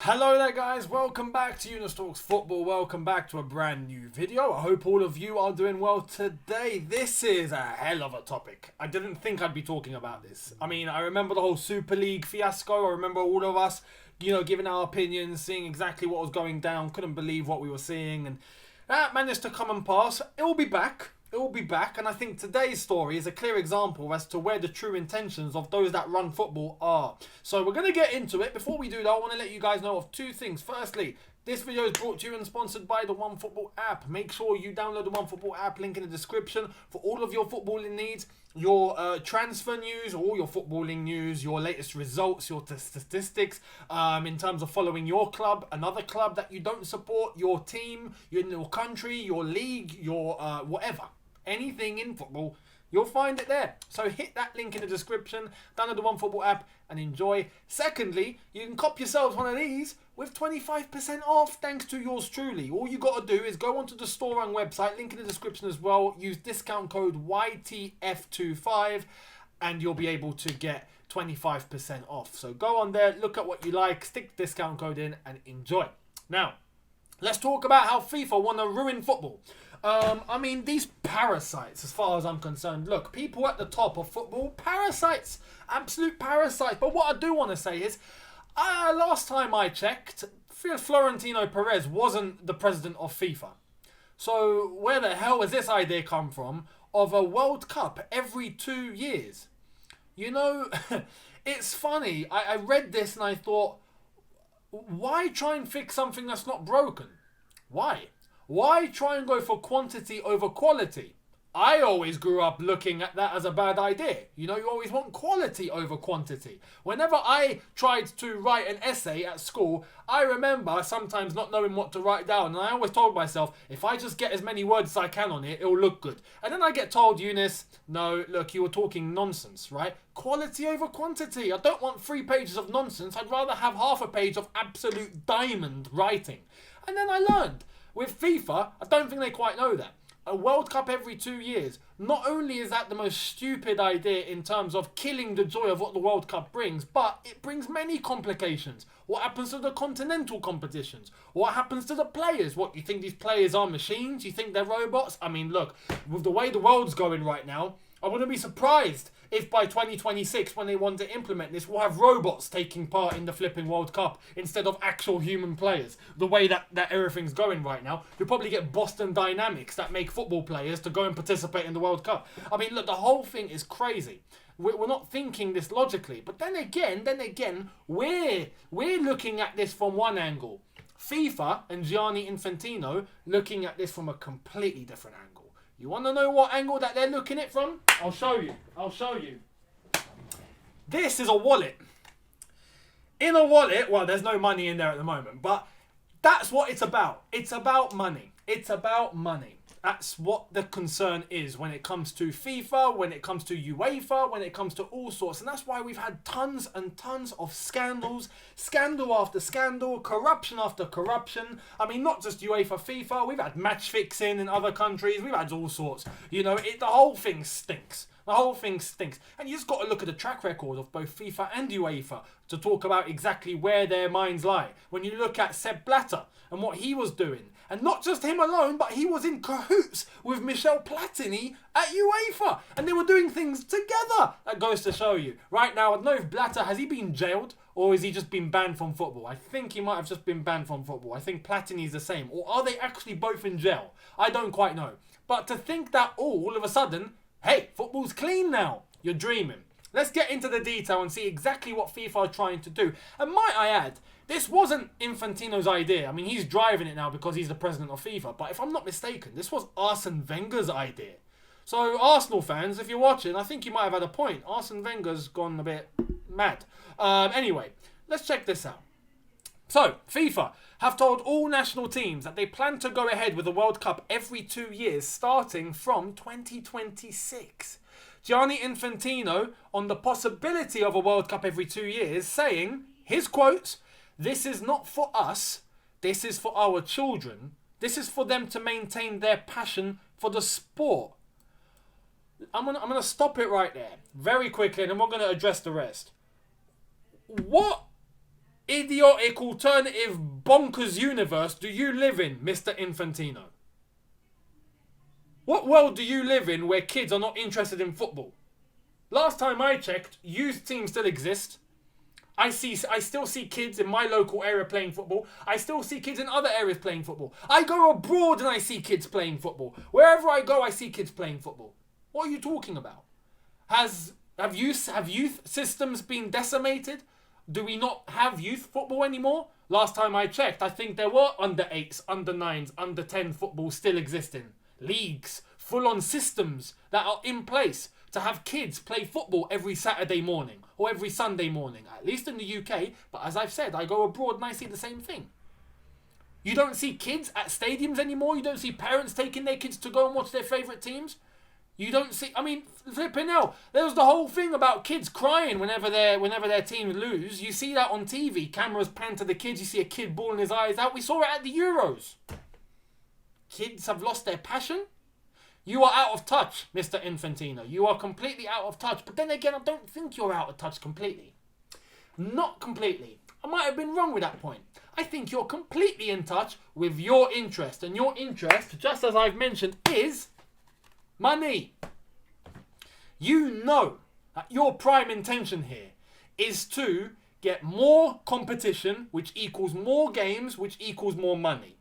Hello there guys, welcome back to Younes Talks Football, welcome back to a brand new video. I hope all of you are doing well today. This is a hell of a topic. I didn't think I'd be talking about this. I remember the whole Super League fiasco. I remember all of us, giving our opinions, seeing exactly what was going down, couldn't believe what we were seeing, and that managed to come and pass. It will be back. It will be back, and I think today's story is a clear example as to where the true intentions of those that run football are. So we're going to get into it. Before we do that, I want to let you guys know of two things. Firstly, this video is brought to you and sponsored by the OneFootball app. Make sure you download the OneFootball app, link in the description, for all of your footballing needs, your transfer news, all your footballing news, your latest results, your statistics, in terms of following your club, another club that you don't support, your team, your country, your league, your whatever. Anything in football, you'll find it there. So hit that link in the description, download the OneFootball app and enjoy. Secondly, you can cop yourselves one of these with 25% off thanks to yours truly. All you got to do is go onto the store run website, link in the description as well, use discount code YTF25 and you'll be able to get 25% off. So go on there, look at what you like, stick the discount code in and enjoy. Now, let's talk about how FIFA want to ruin football. These parasites, as far as I'm concerned, look, people at the top of football, parasites, absolute parasites. But what I do want to say is, last time I checked, Florentino Perez wasn't the president of FIFA. So where the hell has this idea come from of a World Cup every 2 years? It's funny. I read this and I thought, why try and fix something that's not broken? Why? Why try and go for quantity over quality? I always grew up looking at that as a bad idea. You always want quality over quantity. Whenever I tried to write an essay at school, I remember sometimes not knowing what to write down. And I always told myself, if I just get as many words as I can on it, it'll look good. And then I get told, Younes, no, look, you were talking nonsense, right? Quality over quantity. I don't want 3 pages of nonsense. I'd rather have half a page of absolute diamond writing. And then I learned. With FIFA, I don't think they quite know that. A World Cup every 2 years. Not only is that the most stupid idea in terms of killing the joy of what the World Cup brings, but it brings many complications. What happens to the continental competitions? What happens to the players? What, you think these players are machines? You think they're robots? Look, with the way the world's going right now, I wouldn't be surprised if by 2026, when they want to implement this, we'll have robots taking part in the flipping World Cup instead of actual human players. The way that everything's going right now, you'll probably get Boston Dynamics that make football players to go and participate in the World Cup. Look, the whole thing is crazy. We're not thinking this logically. But then again, we're looking at this from one angle. FIFA and Gianni Infantino looking at this from a completely different angle. You want to know what angle that they're looking at it from? I'll show you. This is a wallet. In a wallet, well, there's no money in there at the moment, but that's what it's about. It's about money. That's what the concern is when it comes to FIFA, when it comes to UEFA, when it comes to all sorts. And that's why we've had tons and tons of scandals, scandal after scandal, corruption after corruption. Not just UEFA, FIFA. We've had match fixing in other countries. We've had all sorts. The whole thing stinks. The whole thing stinks. And you just got to look at the track record of both FIFA and UEFA to talk about exactly where their minds lie. When you look at Sepp Blatter and what he was doing, and not just him alone, but he was in cahoots with Michel Platini at UEFA. And they were doing things together. That goes to show you. Right now, I don't know if Blatter, has he been jailed? Or has he just been banned from football? I think he might have just been banned from football. I think Platini's the same. Or are they actually both in jail? I don't quite know. But to think that all of a sudden, hey, football's clean now. You're dreaming. Let's get into the detail and see exactly what FIFA are trying to do. And might I add, this wasn't Infantino's idea. He's driving it now because he's the president of FIFA. But if I'm not mistaken, this was Arsene Wenger's idea. So Arsenal fans, if you're watching, I think you might have had a point. Arsene Wenger's gone a bit mad. Anyway, let's check this out. So, FIFA have told all national teams that they plan to go ahead with the World Cup every 2 years, starting from 2026. Gianni Infantino on the possibility of a World Cup every 2 years, saying, his quote, "This is not for us, this is for our children. This is for them to maintain their passion for the sport." I'm gonna stop it right there very quickly and then we're going to address the rest. What idiotic, alternative, bonkers universe do you live in, Mr. Infantino? What world do you live in where kids are not interested in football? Last time I checked, youth teams still exist. I still see kids in my local area playing football. I still see kids in other areas playing football. I go abroad and I see kids playing football. Wherever I go, I see kids playing football. What are you talking about? Have youth systems been decimated? Do we not have youth football anymore? Last time I checked, I think there were under 8s, under 9s, under 10 football still existing. Leagues, full-on systems that are in place to have kids play football every Saturday morning or every Sunday morning, at least in the UK. But as I've said, I go abroad and I see the same thing. You don't see kids at stadiums anymore. You don't see parents taking their kids to go and watch their favourite teams. You don't see, I mean, flipping hell. There was the whole thing about kids crying whenever their teams lose. You see that on TV. Cameras pan to the kids. You see a kid bawling his eyes out. We saw it at the Euros. Kids have lost their passion. You are out of touch, Mr. Infantino. You are completely out of touch. But then again, I don't think you're out of touch completely. Not completely. I might have been wrong with that point. I think you're completely in touch with your interest. And your interest, just as I've mentioned, is money. You know that your prime intention here is to get more competition, which equals more games, which equals more money.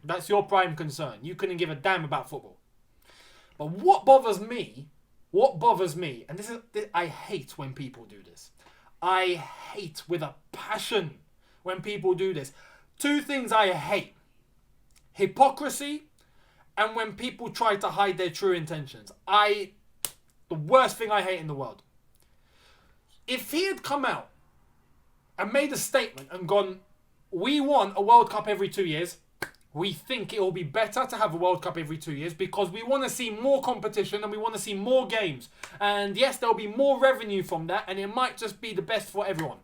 That's your prime concern. You couldn't give a damn about football. But what bothers me, and I hate when people do this. I hate with a passion when people do this. Two things I hate. Hypocrisy and when people try to hide their true intentions. The worst thing I hate in the world. If he had come out and made a statement and gone, we want a World Cup every 2 years. We think it will be better to have a World Cup every 2 years because we want to see more competition and we want to see more games. And yes, there'll be more revenue from that and it might just be the best for everyone.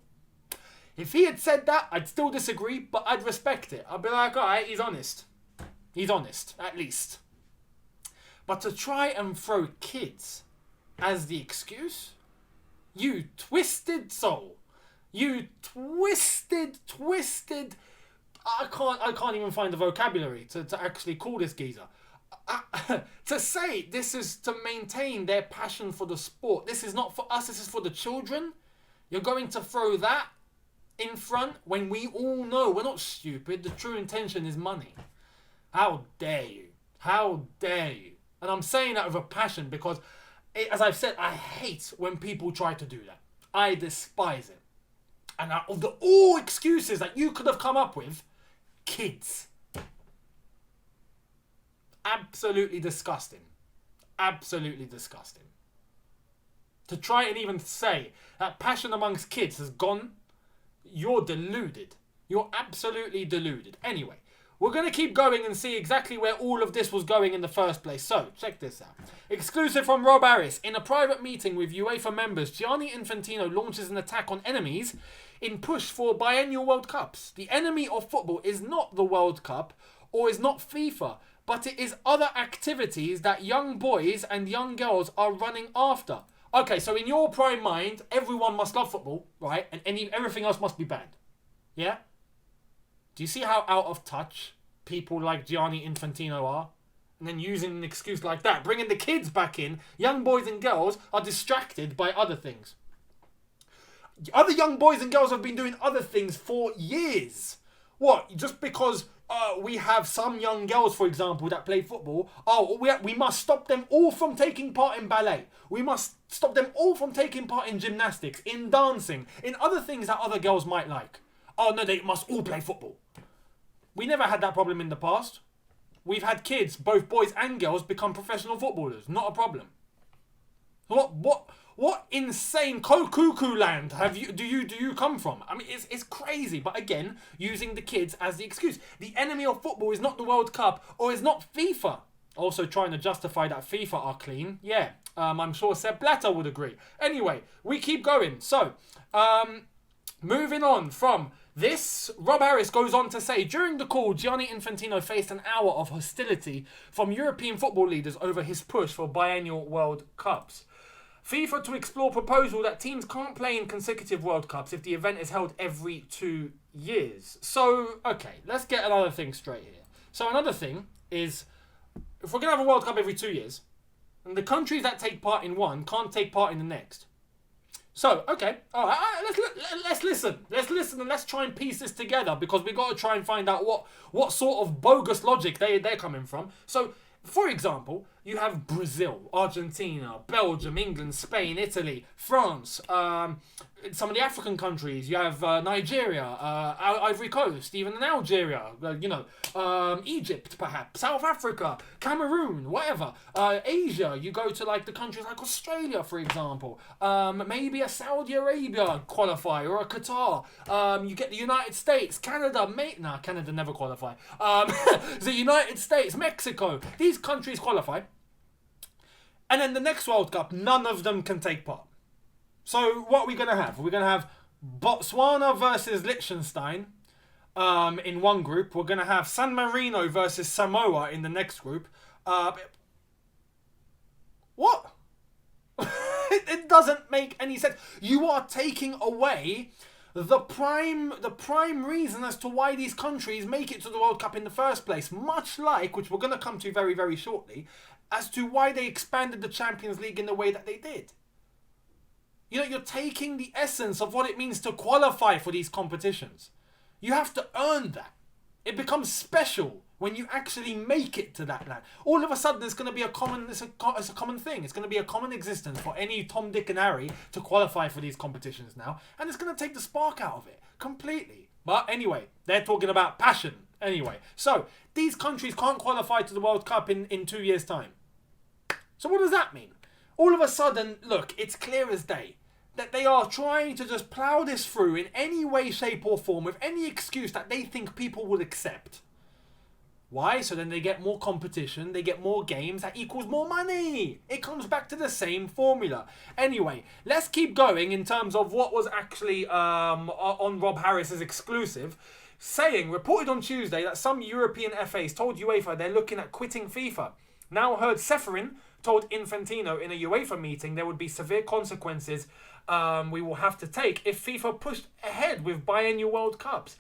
If he had said that, I'd still disagree, but I'd respect it. I'd be like, all right, he's honest. He's honest, at least. But to try and throw kids as the excuse? You twisted soul. You twisted... I can't even find the vocabulary to actually call this geezer. To say this is to maintain their passion for the sport. This is not for us, this is for the children. You're going to throw that in front when we all know, we're not stupid, the true intention is money. How dare you? How dare you? And I'm saying that with a passion because, as I've said, I hate when people try to do that. I despise it. And of the all excuses that you could have come up with, kids. Absolutely disgusting. Absolutely disgusting. To try and even say that passion amongst kids has gone, you're deluded. You're absolutely deluded. Anyway, we're going to keep going and see exactly where all of this was going in the first place. So, check this out. Exclusive from Rob Harris. In a private meeting with UEFA members, Gianni Infantino launches an attack on enemies in push for biennial World Cups. The enemy of football is not the World Cup or is not FIFA, but it is other activities that young boys and young girls are running after. Okay, so in your prime mind, everyone must love football, right? And everything else must be banned. Yeah? Do you see how out of touch people like Gianni Infantino are? And then using an excuse like that, bringing the kids back in, young boys and girls are distracted by other things. Other young boys and girls have been doing other things for years. What? Just because we have some young girls, for example, that play football, we must stop them all from taking part in ballet. We must stop them all from taking part in gymnastics, in dancing, in other things that other girls might like. Oh no, they must all play football. We never had that problem in the past. We've had kids, both boys and girls, become professional footballers. Not a problem. What insane cuckoo land do you come from? I mean, it's crazy. But again, using the kids as the excuse. The enemy of football is not the World Cup or is not FIFA. Also trying to justify that FIFA are clean. Yeah, I'm sure Sepp Blatter would agree. Anyway, we keep going. So, moving on from this, Rob Harris goes on to say, during the call, Gianni Infantino faced an hour of hostility from European football leaders over his push for biennial World Cups. FIFA to explore proposal that teams can't play in consecutive World Cups if the event is held every 2 years. So, okay, let's get another thing straight here. So another thing is, if we're going to have a World Cup every 2 years, and the countries that take part in one can't take part in the next. So, okay, all right, let's listen. Let's listen and let's try and piece this together, because we've got to try and find out what sort of bogus logic they're coming from. So, for example, you have Brazil, Argentina, Belgium, England, Spain, Italy, France, some of the African countries. You have Nigeria, Ivory Coast, even in Algeria, Egypt perhaps, South Africa, Cameroon, whatever. Asia, you go to like the countries like Australia, for example. Maybe a Saudi Arabia qualify, or a Qatar. You get the United States, Canada, Canada never qualify. The United States, Mexico, these countries qualify. And then the next World Cup, none of them can take part. So what are we going to have? We're going to have Botswana versus Liechtenstein in one group. We're going to have San Marino versus Samoa in the next group. What? It doesn't make any sense. You are taking away the prime reason as to why these countries make it to the World Cup in the first place. Much like, which we're going to come to very, very shortly, as to why they expanded the Champions League in the way that they did. You're taking the essence of what it means to qualify for these competitions. You have to earn that. It becomes special when you actually make it to that land. All of a sudden, it's going to be it's a common thing. It's going to be a common existence for any Tom, Dick and Harry to qualify for these competitions now. And it's going to take the spark out of it completely. But anyway, they're talking about passion. Anyway, so these countries can't qualify to the World Cup in 2 years' time. So what does that mean? All of a sudden, look, it's clear as day that they are trying to just plough this through in any way, shape or form with any excuse that they think people will accept. Why? So then they get more competition, they get more games, that equals more money. It comes back to the same formula. Anyway, let's keep going in terms of what was actually on Rob Harris's exclusive, reported on Tuesday that some European FAs told UEFA they're looking at quitting FIFA. Now heard Ceferin told Infantino in a UEFA meeting there would be severe consequences we will have to take if FIFA pushed ahead with biennial World Cups.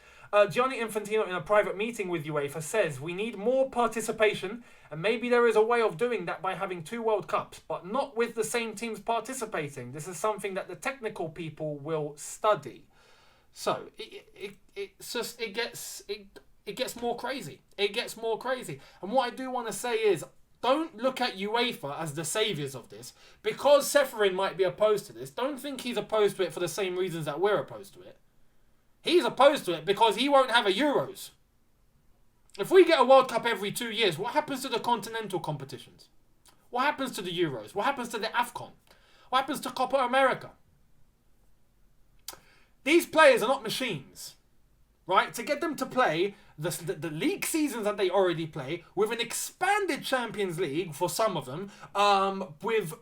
Gianni Infantino in a private meeting with UEFA says we need more participation, and maybe there is a way of doing that by having 2 World Cups, but not with the same teams participating. This is something that the technical people will study. So it gets more crazy. It gets more crazy. And what I do want to say is, don't look at UEFA as the saviours of this. Because Ceferin might be opposed to this, don't think he's opposed to it for the same reasons that we're opposed to it. He's opposed to it because he won't have a Euros. If we get a World Cup every 2 years, what happens to the continental competitions? What happens to the Euros? What happens to the AFCON? What happens to Copa America? These players are not machines, right? To get them to play the league seasons that they already play with an expanded Champions League for some of them, with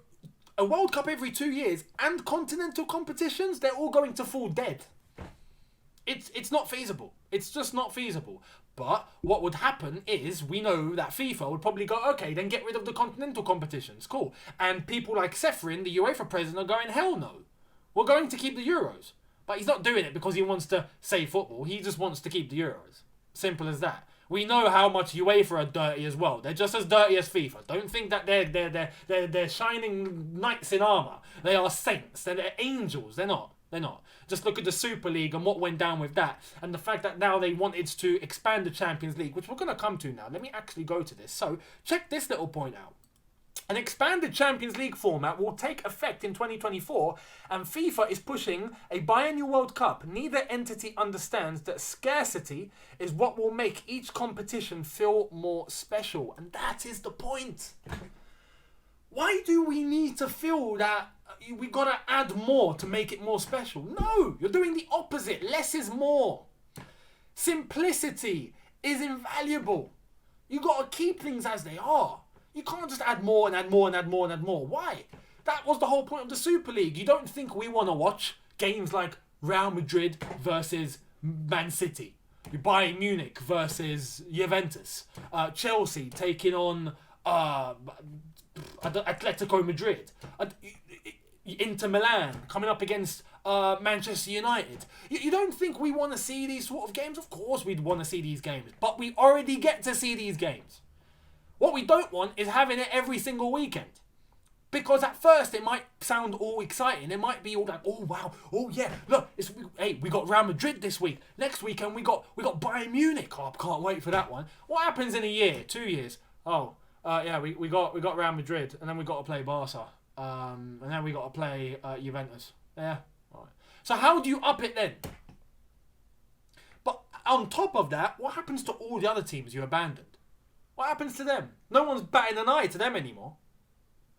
a World Cup every 2 years and continental competitions, they're all going to fall dead. It's not feasible. It's just not feasible. But what would happen is, we know that FIFA would probably go, okay, then get rid of the continental competitions. Cool. And people like Ceferin, the UEFA president, are going, hell no. We're going to keep the Euros. But he's not doing it because he wants to save football. He just wants to keep the Euros. Simple as that. We know how much UEFA are dirty as well. They're just as dirty as FIFA. Don't think that they're shining knights in armour. They are saints. They're angels. They're not. They're not. Just look at the Super League and what went down with that. And the fact that now they wanted to expand the Champions League, which we're going to come to now. Let me actually go to this. So, check this little point out. An expanded Champions League format will take effect in 2024, and FIFA is pushing a biennial World Cup. Neither entity understands that scarcity is what will make each competition feel more special. And that is the point. Why do we need to feel that we got to add more to make it more special? No, you're doing the opposite. Less is more. Simplicity is invaluable. You got to keep things as they are. You can't just add more and add more and add more and add more. Why? That was the whole point of the Super League. You don't think we want to watch games like Real Madrid versus Man City, Bayern Munich versus Juventus, Chelsea taking on Atletico Madrid. Inter Milan coming up against Manchester United. You don't think we want to see these sort of games? Of course we'd want to see these games, but we already get to see these games. What we don't want is having it every single weekend. Because at first it might sound all exciting. It might be all like, oh wow, oh yeah, look, we got Real Madrid this week. Next weekend we got Bayern Munich. Oh, I can't wait for that one. What happens in a year, 2 years? Oh, yeah, we got Real Madrid, and then we got to play Barca, and then we got to play Juventus. Yeah, all right. So how do you up it then? But on top of that, what happens to all the other teams you abandoned? What happens to them? No one's batting an eye to them anymore.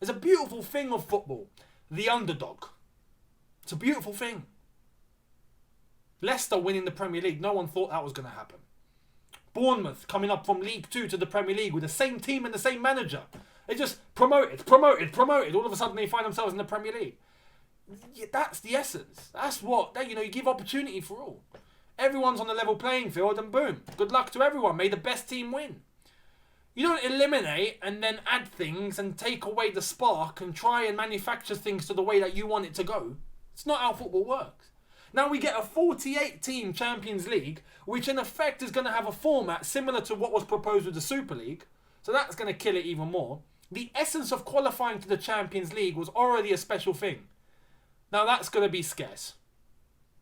It's a beautiful thing of football. The underdog. It's a beautiful thing. Leicester winning the Premier League. No one thought that was going to happen. Bournemouth coming up from League 2 to the Premier League with the same team and the same manager. They just promoted. All of a sudden they find themselves in the Premier League. Yeah, that's the essence. That's what, you give opportunity for all. Everyone's on a level playing field and boom. Good luck to everyone. May the best team win. You don't eliminate and then add things and take away the spark and try and manufacture things to the way that you want it to go. It's not how football works. Now we get a 48-team Champions League, which in effect is going to have a format similar to what was proposed with the Super League. So that's going to kill it even more. The essence of qualifying to the Champions League was already a special thing. Now that's going to be scarce.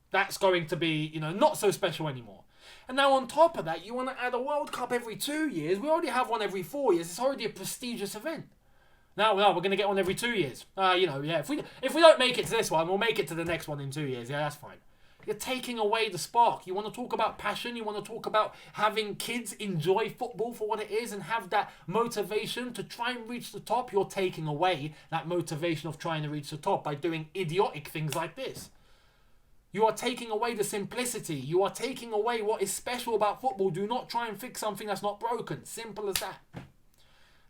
That's going to be, not so special anymore. And now on top of that, you want to add a World Cup every 2 years. We already have one every 4 years. It's already a prestigious event. Now, we're going to get one every 2 years. If we don't make it to this one, we'll make it to the next one in 2 years. Yeah, that's fine. You're taking away the spark. You want to talk about passion. You want to talk about having kids enjoy football for what it is and have that motivation to try and reach the top. You're taking away that motivation of trying to reach the top by doing idiotic things like this. You are taking away the simplicity. You are taking away what is special about football. Do not try and fix something that's not broken. Simple as that.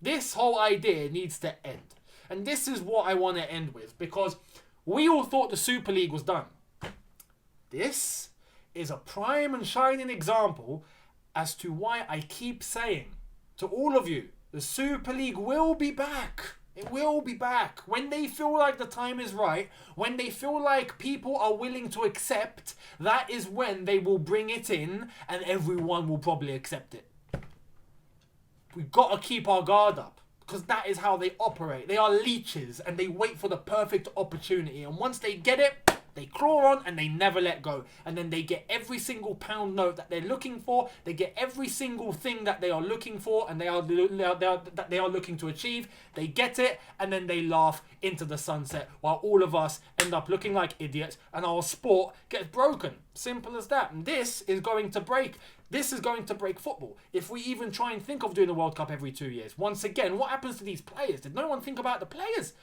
This whole idea needs to end. And this is what I want to end with, because we all thought the Super League was done. This is a prime and shining example as to why I keep saying to all of you, the Super League will be back. It will be back. When they feel like the time is right, when they feel like people are willing to accept, that is when they will bring it in and everyone will probably accept it. We've got to keep our guard up because that is how they operate. They are leeches and they wait for the perfect opportunity. And once they get it, they claw on and they never let go. And then they get every single pound note that they're looking for. They get every single thing that they are looking for and they are looking to achieve. They get it and then they laugh into the sunset while all of us end up looking like idiots and our sport gets broken. Simple as that. And this is going to break. This is going to break football. If we even try and think of doing a World Cup every 2 years. Once again, what happens to these players? Did no one think about the players?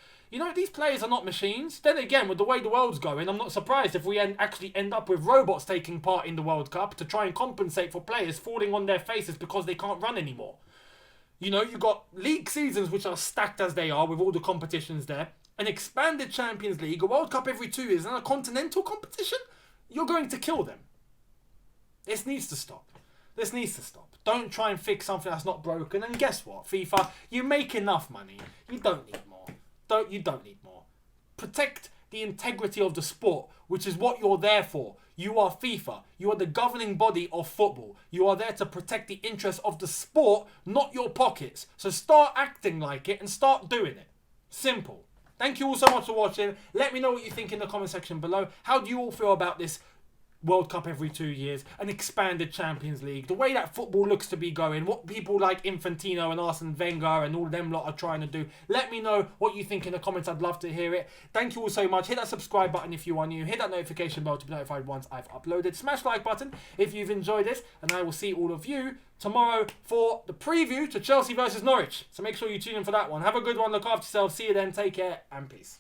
These players are not machines. Then again, with the way the world's going, I'm not surprised if we actually end up with robots taking part in the World Cup to try and compensate for players falling on their faces because they can't run anymore. You've got league seasons which are stacked as they are with all the competitions there. An expanded Champions League, a World Cup every 2 years, and a continental competition? You're going to kill them. This needs to stop. This needs to stop. Don't try and fix something that's not broken. And guess what, FIFA? You make enough money. You don't need more. You don't need more. Protect the integrity of the sport, which is what you're there for. You are FIFA. You are the governing body of football. You are there to protect the interests of the sport, not your pockets. So start acting like it and start doing it. Simple. Thank you all so much for watching. Let me know what you think in the comment section below. How do you all feel about this World Cup every 2 years, an expanded Champions League, the way that football looks to be going, what people like Infantino and Arsene Wenger and all them lot are trying to do? Let me know what you think in the comments. I'd love to hear it. Thank you all so much. Hit that subscribe button if you are new. Hit that notification bell to be notified once I've uploaded. Smash the like button if you've enjoyed this, and I will see all of you tomorrow for the preview to Chelsea versus Norwich. So make sure you tune in for that one. Have a good one. Look after yourself. See you then. Take care and peace.